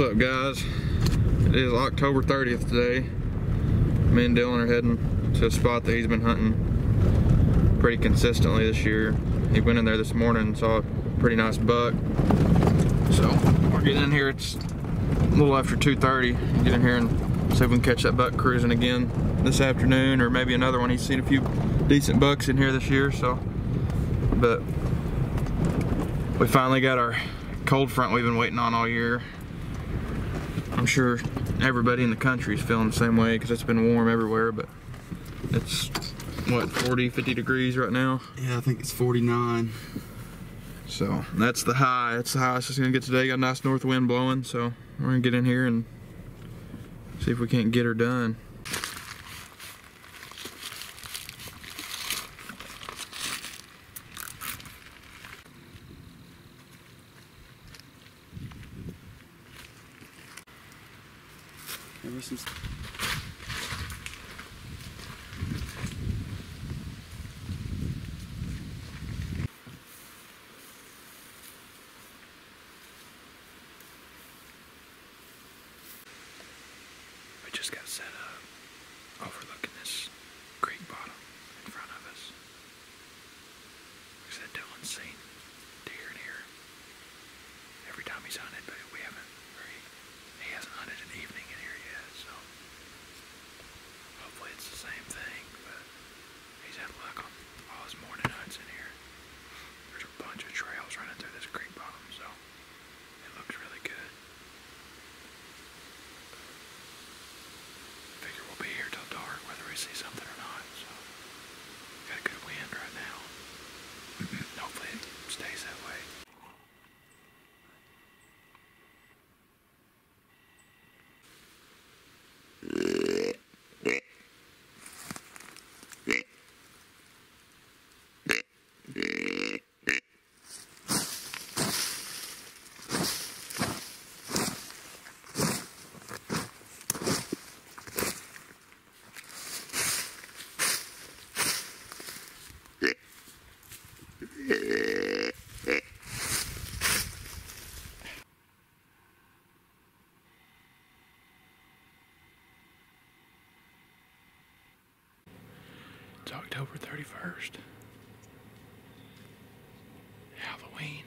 What's up, guys? It is October 30th today. Me and Dylan are heading to a spot that he's been hunting pretty consistently this year. He went in there this morning and saw a pretty nice buck. So we're getting in here. It's a little after 2:30. Get in here and see if we can catch that buck cruising again this afternoon, or maybe another one. He's seen a few decent bucks in here this year, so. But we finally got our cold front we've been waiting on all year. I'm sure everybody in the country is feeling the same way because it's been warm everywhere, but it's, what, 40, 50 degrees right now? Yeah, I think it's 49. So that's the high. That's the highest it's gonna get today. Got a nice north wind blowing, so we're gonna get in here and see if we can't get her done. There was some. We just got set up overlooking this creek bottom in front of us. Like I said, Dylan's seen deer in here every time he's hunted, but we haven't, or he hasn't hunted an evening in here yet, so hopefully it's the same thing, but he's had luck on all his morning hunts in here. There's a bunch of trails running through this creek bottom, so it looks really good. Figure we'll be here till dark whether we see something or not, so got a good wind right now. Hopefully it stays that way. It's October 31st. Halloween.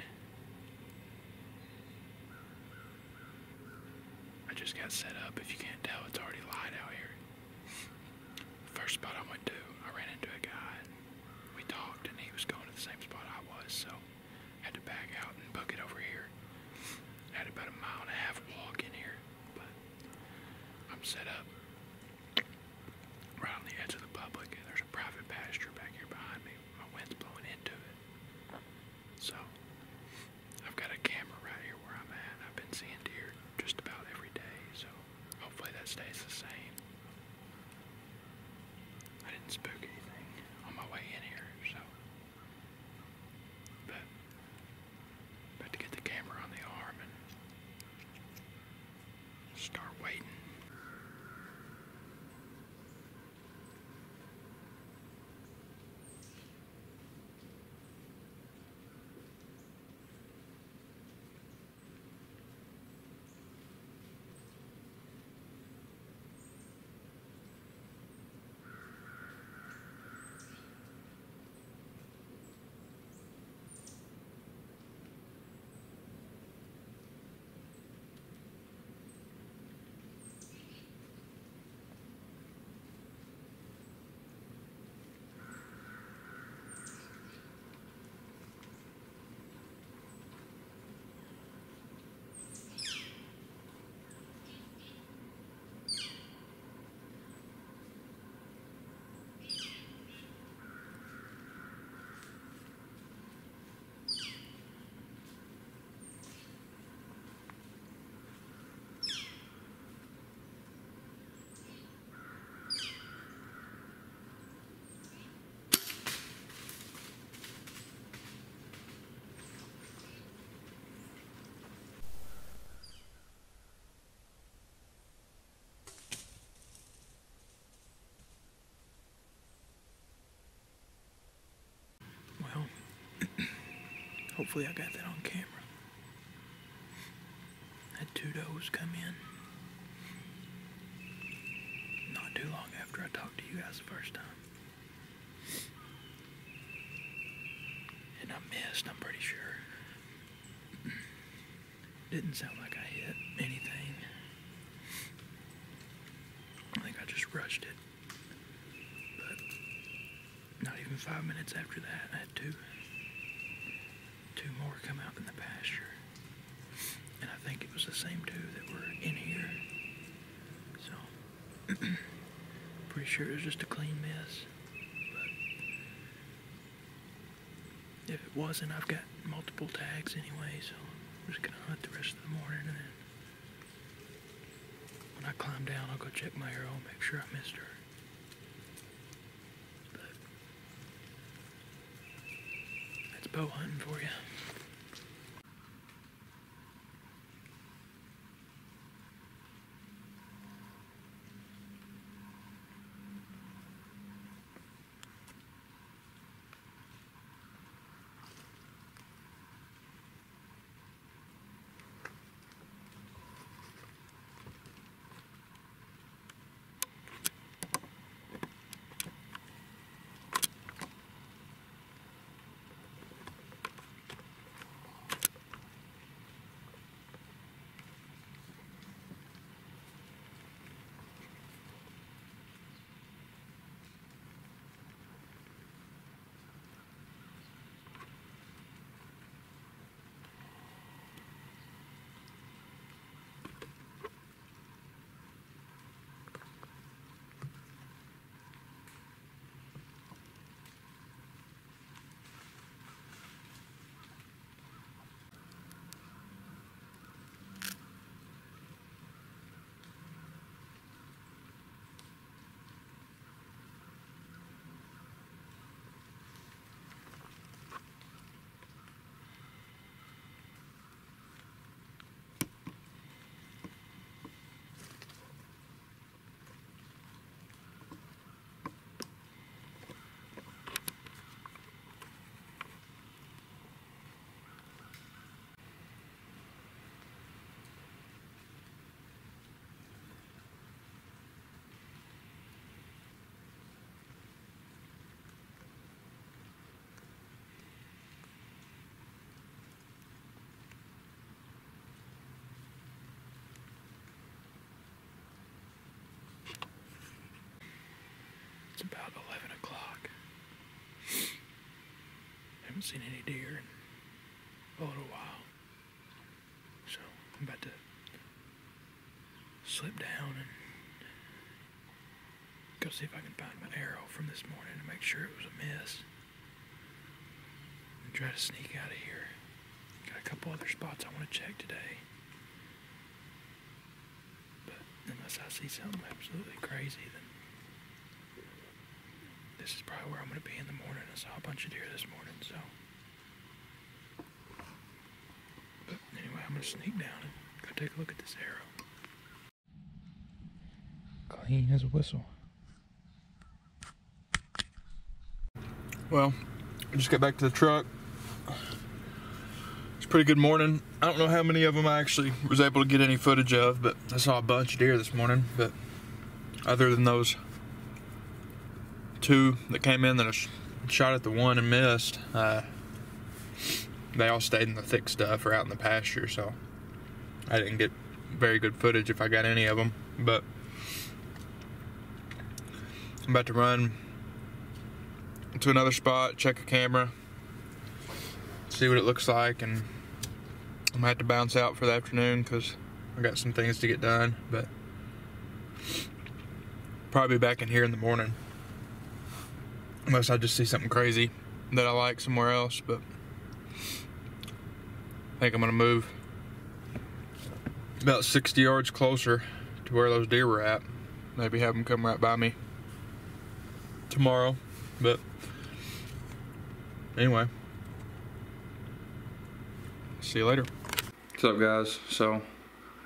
I just got set up. If you can't tell, it's already light out here. First spot I went to, I ran into a guy. We talked and he was going to the same spot I was, so I had to back out and book it over here. I had about a mile and a half walk in here, but I'm set up right on the edge of the public. There's a private pasture back here behind me. My wind's blowing into it. So I've got a camera right here where I'm at. I've been seeing deer just about every day, so hopefully that stays the same. I didn't spook anything on my way in here, so. But about to get the camera on the arm and start waiting. Hopefully I got that on camera. That 2 does come in not too long after I talked to you guys the first time. And I missed, I'm pretty sure. Didn't sound like I hit anything. I think I just rushed it. But not even 5 minutes after that, I had two more come out in the pasture. And I think it was the same two that were in here. So, pretty sure it was just a clean miss. But if it wasn't, I've got multiple tags anyway, so I'm just gonna hunt the rest of the morning, and then when I climb down, I'll go check my arrow and make sure I missed her. But that's bow hunting for you. It's about 11 o'clock. Haven't seen any deer in a little while. So I'm about to slip down and go see if I can find my arrow from this morning and make sure it was a miss. And try to sneak out of here. Got a couple other spots I want to check today. But unless I see something absolutely crazy, then this is probably where I'm going to be in the morning. I saw a bunch of deer this morning, so. But anyway, I'm going to sneak down and go take a look at this arrow. Clean as a whistle. Well, I just got back to the truck. It's a pretty good morning. I don't know how many of them I actually was able to get any footage of, but I saw a bunch of deer this morning. But other than those two that came in that I shot at the one and missed, they all stayed in the thick stuff or out in the pasture, so I didn't get very good footage if I got any of them. But I'm about to run to another spot, check a camera, see what it looks like, and I'm gonna have to bounce out for the afternoon because I got some things to get done, but probably be back in here in the morning unless I just see something crazy that I like somewhere else. But I think I'm gonna move about 60 yards closer to where those deer were at, maybe have them come right by me tomorrow. But anyway, see you later. What's up, guys? So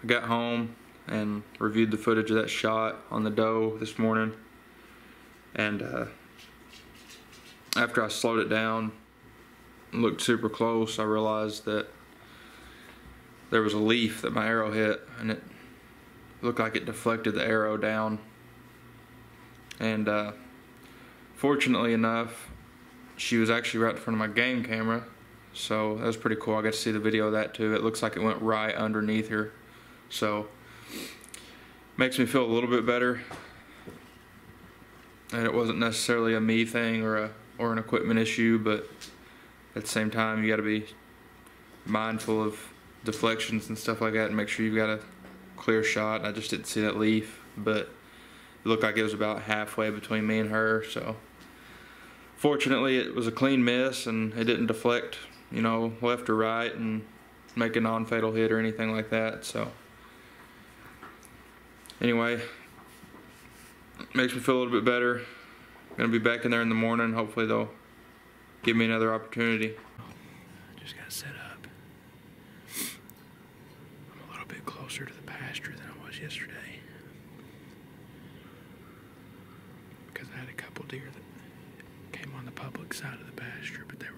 I got home and reviewed the footage of that shot on the doe this morning, and after I slowed it down and looked super close, I realized that there was a leaf that my arrow hit, and it looked like it deflected the arrow down. And fortunately enough, she was actually right in front of my game camera, so that was pretty cool. I got to see the video of that too. It looks like it went right underneath her, so makes me feel a little bit better. And it wasn't necessarily a me thing or an equipment issue, but at the same time, you got to be mindful of deflections and stuff like that and make sure you've got a clear shot. I just didn't see that leaf, but it looked like it was about halfway between me and her, so fortunately it was a clean miss and it didn't deflect, you know, left or right and make a non-fatal hit or anything like that. So anyway, makes me feel a little bit better. Gonna be back in there in the morning. Hopefully they'll give me another opportunity. Just got set up. I'm a little bit closer to the pasture than I was yesterday, because I had a couple deer that came on the public side of the pasture, but there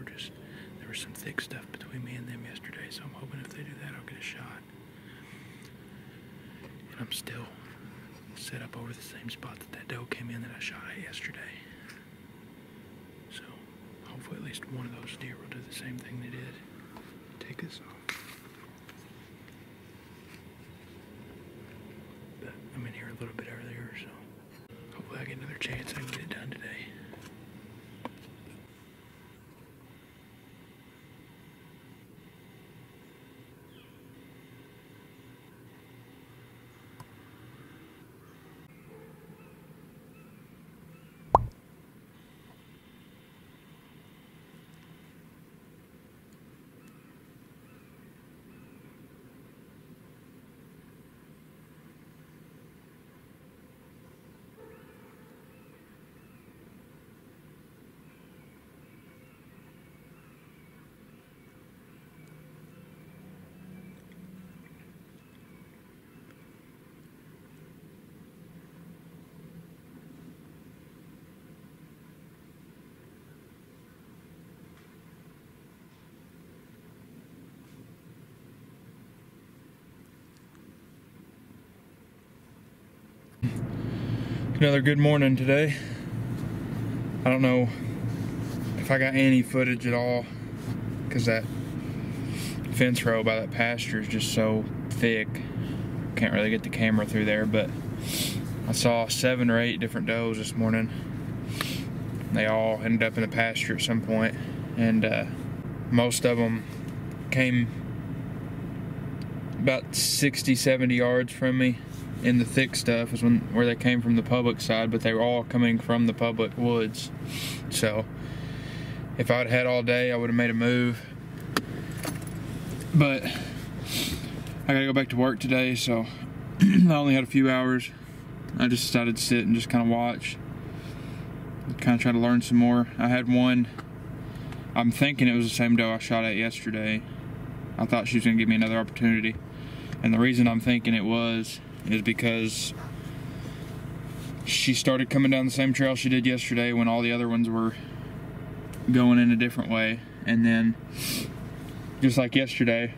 was some thick stuff between me and them yesterday, so I'm hoping if they do that I'll get a shot. And I'm still set up over the same spot that doe came in that I shot at yesterday. So hopefully at least one of those deer will do the same thing they did. Take this off. But I'm in here a little bit earlier, so hopefully I get another chance I can get it done today. Another good morning today. I don't know if I got any footage at all, because that fence row by that pasture is just so thick. Can't really get the camera through there, but I saw 7 or 8 different does this morning. They all ended up in the pasture at some point, and most of them came about 60-70 yards from me. In the thick stuff is where they came from the public side, but they were all coming from the public woods. So if I'd had all day, I would have made a move, but I gotta go back to work today, so I only had a few hours. I just decided to sit and just kind of watch, kind of try to learn some more. I had one, I'm thinking it was the same doe I shot at yesterday. I thought she was gonna give me another opportunity, and the reason I'm thinking it was is because she started coming down the same trail she did yesterday when all the other ones were going in a different way, and then just like yesterday,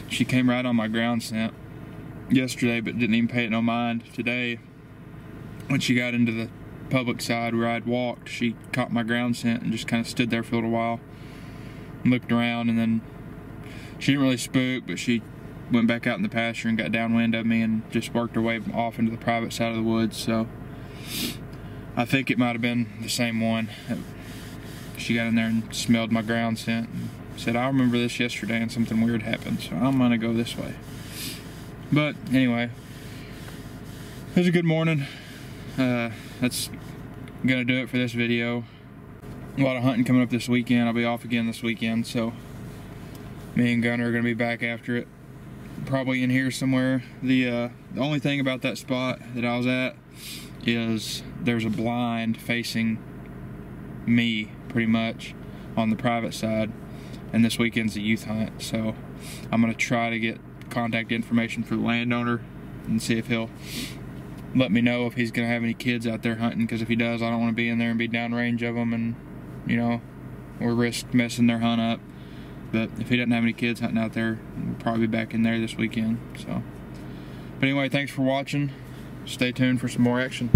she came right on my ground scent yesterday, but didn't even pay it no mind. Today, when she got into the public side where I'd walked, she caught my ground scent and just kind of stood there for a little while and looked around, and then she didn't really spook, but she went back out in the pasture and got downwind of me and just worked her way off into the private side of the woods. So I think it might have been the same one. She got in there and smelled my ground scent and said, I remember this yesterday and something weird happened, so I'm gonna go this way. But anyway, it was a good morning. That's gonna do it for this video. A lot of hunting coming up this weekend. I'll be off again this weekend, so me and Gunner are gonna be back after it. Probably in here somewhere. The only thing about that spot that I was at is there's a blind facing me pretty much on the private side, and this weekend's a youth hunt, so I'm gonna try to get contact information for the landowner and see if he'll let me know if he's gonna have any kids out there hunting, because if he does, I don't want to be in there and be downrange of them and, you know, or risk messing their hunt up. But if he doesn't have any kids hunting out there, we'll probably be back in there this weekend. So, but anyway, thanks for watching. Stay tuned for some more action.